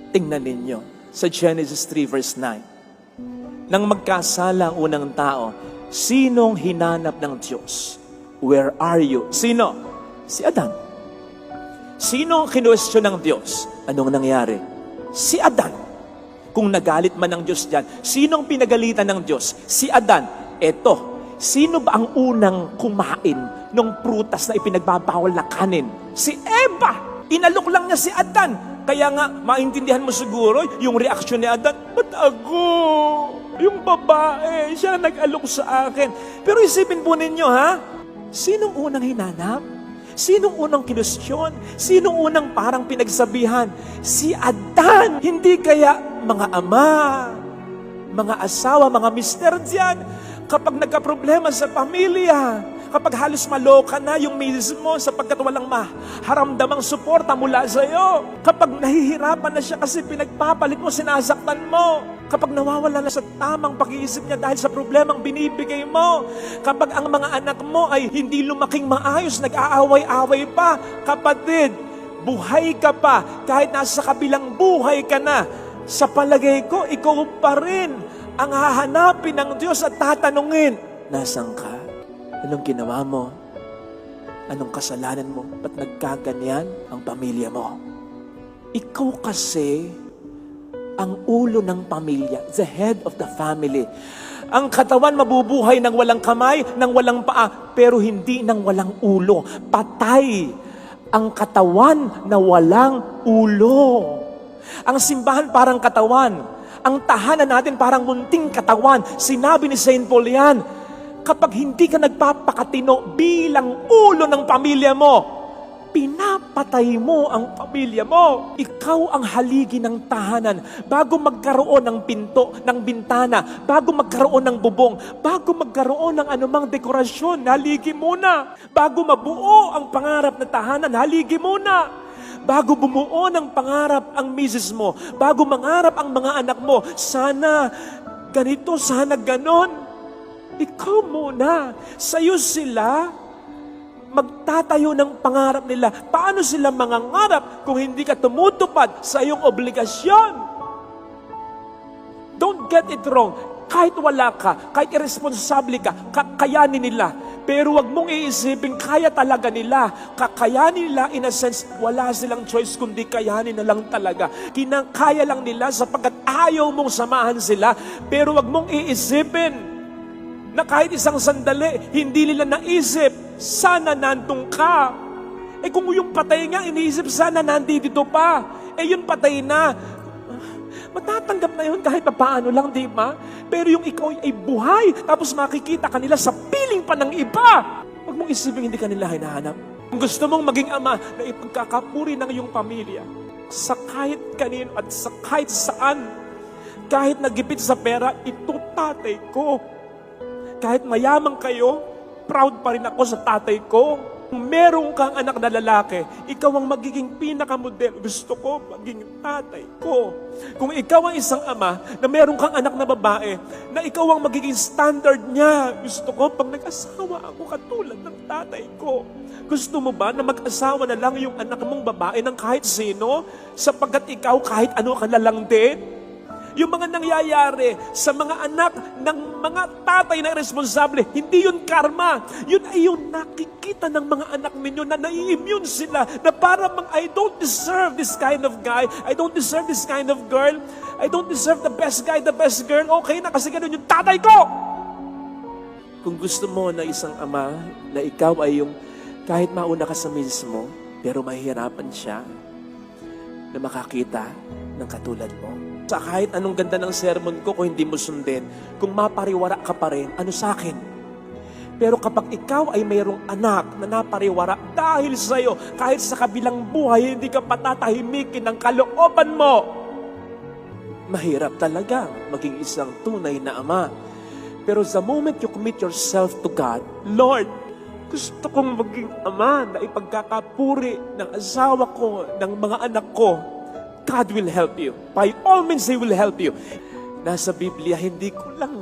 Tingnan ninyo sa Genesis 3 verse 9. Nang magkasala ang unang tao, sinong hinanap ng Diyos? Where are you? Sino? Si Adan. Sino ang kinwestiyon ng Diyos? Anong nangyari? Si Adan. Kung nagalit man ng Diyos dyan, sinong pinagalitan ng Diyos? Si Adan. Eto, sino ba ang unang kumain ng prutas na ipinagbabawal na kanin? Si Eva. Inalok lang niya si Adan. Kaya nga, maintindihan mo siguro yung reaksyon ni Adan, ba't ako? Yung babae, siya nag-alok sa akin. Pero isipin po ninyo, ha? Sinong unang hinanap? Sinong unang kinwestiyon? Sinong unang parang pinagsabihan? Si Adan. Hindi kaya mga ama, mga asawa, mga mister dyan, kapag nagka-problema sa pamilya, kapag halos maloka na yung misis mo sapagkat walang maharamdamang suporta mula sa iyo, kapag nahihirapan na siya kasi pinagpapalit mo, sinasaktan mo, kapag nawawala na sa tamang pag-iisip niya dahil sa problemang binibigay mo, kapag ang mga anak mo ay hindi lumaking maayos, nag-aaway-away pa, kapatid, buhay ka pa, kahit nasa kabilang buhay ka na, sa palagay ko, ikaw pa rin ang hahanapin ng Diyos at tatanungin, nasaan ka? Anong ginawa mo? Anong kasalanan mo? Ba't nagkaganyan ang pamilya mo? Ikaw kasi ang ulo ng pamilya, the head of the family. Ang katawan mabubuhay ng walang kamay, ng walang paa, pero hindi ng walang ulo. Patay ang katawan na walang ulo. Ang simbahan parang katawan. Ang tahanan natin parang munting katawan. Sinabi ni St. Paul yan, kapag hindi ka nagpapakatino bilang ulo ng pamilya mo, pinapatay mo ang pamilya mo. Ikaw ang haligi ng tahanan. Bago magkaroon ng pinto, ng bintana, bago magkaroon ng bubong, bago magkaroon ng anumang dekorasyon, haligi muna. Bago mabuo ang pangarap na tahanan, haligi muna. Bago bumuo ng pangarap ang misis mo, bago mangarap ang mga anak mo, sana ganito, sana ganon. Ikaw muna. Sa'yo sila magtatayo ng pangarap nila. Paano sila mangangarap kung hindi ka tumutupad sa iyong obligasyon? Don't get it wrong. Kahit wala ka, kahit irresponsable ka, kakayanin nila. Pero wag mong iisipin, kaya talaga nila. Kakayanin nila, in a sense, wala silang choice kundi kayanin na lang talaga. Kinakaya lang nila sapagkat ayaw mong samahan sila. Pero wag mong iisipin na kahit isang sandali, hindi nila naisip, sana nandun ka. Eh kung yung patay nga, iniisip sana nandito pa. Eh yun patay na. Matatanggap na yun kahit paano lang, di ba? Pero yung ikaw ay buhay, tapos makikita kanila sa piling pa ng iba. Huwag mong isipin hindi kanila hinahanap. Kung gusto mong maging ama na ipagkakapuri ng iyong pamilya, sa kahit kanino at sa kahit saan, kahit nagipit sa pera, ito tatay ko. Kahit mayaman kayo, proud pa rin ako sa tatay ko. Kung meron kang anak na lalaki, ikaw ang magiging pinakamodel. Gusto ko maging tatay ko. Kung ikaw ang isang ama na meron kang anak na babae, na ikaw ang magiging standard niya. Gusto ko pag nag-asawa ako katulad ng tatay ko. Gusto mo ba na mag-asawa na lang yung anak mong babae ng kahit sino? Sapagkat ikaw kahit ano ka na lang din? Yung mga nangyayari sa mga anak ng mga tatay na responsable, hindi yun karma. Yun ay yung nakikita ng mga anak ninyo na nai-immune sila na parang I don't deserve this kind of guy. I don't deserve this kind of girl. I don't deserve the best guy, the best girl. Okay na kasi ganun yung tatay ko. Kung gusto mo na isang ama, na ikaw ay yung kahit mauna ka sa misis mo, pero mahihirapan siya na makakita ng katulad mo. Sa kahit anong ganda ng sermon ko, kung hindi mo sundin, kung mapariwara ka pa rin, ano sa akin? Pero kapag ikaw ay mayroong anak na napariwara dahil sa'yo, kahit sa kabilang buhay, hindi ka patatahimikin ng kalooban mo, mahirap talaga maging isang tunay na ama. Pero the moment you commit yourself to God, Lord, gusto kong maging ama na ipagkakapuri ng asawa ko, ng mga anak ko, God will help you. By all means, He will help you. Nasa Biblia, hindi ko lang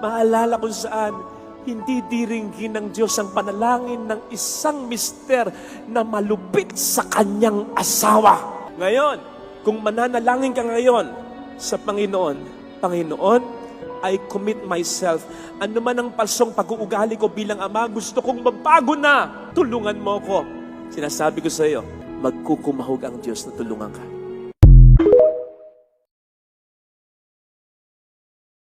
maalala kung saan, hindi diringgin ng Diyos ang panalangin ng isang mister na malupit sa kanyang asawa. Ngayon, Kung mananalangin ka ngayon sa Panginoon, Panginoon, I commit myself. Ano man ang palsong pag-uugali ko bilang ama, gusto kong magbago na. Tulungan mo ko. Sinasabi ko sa iyo, magkukumahog ang Diyos na tulungan ka.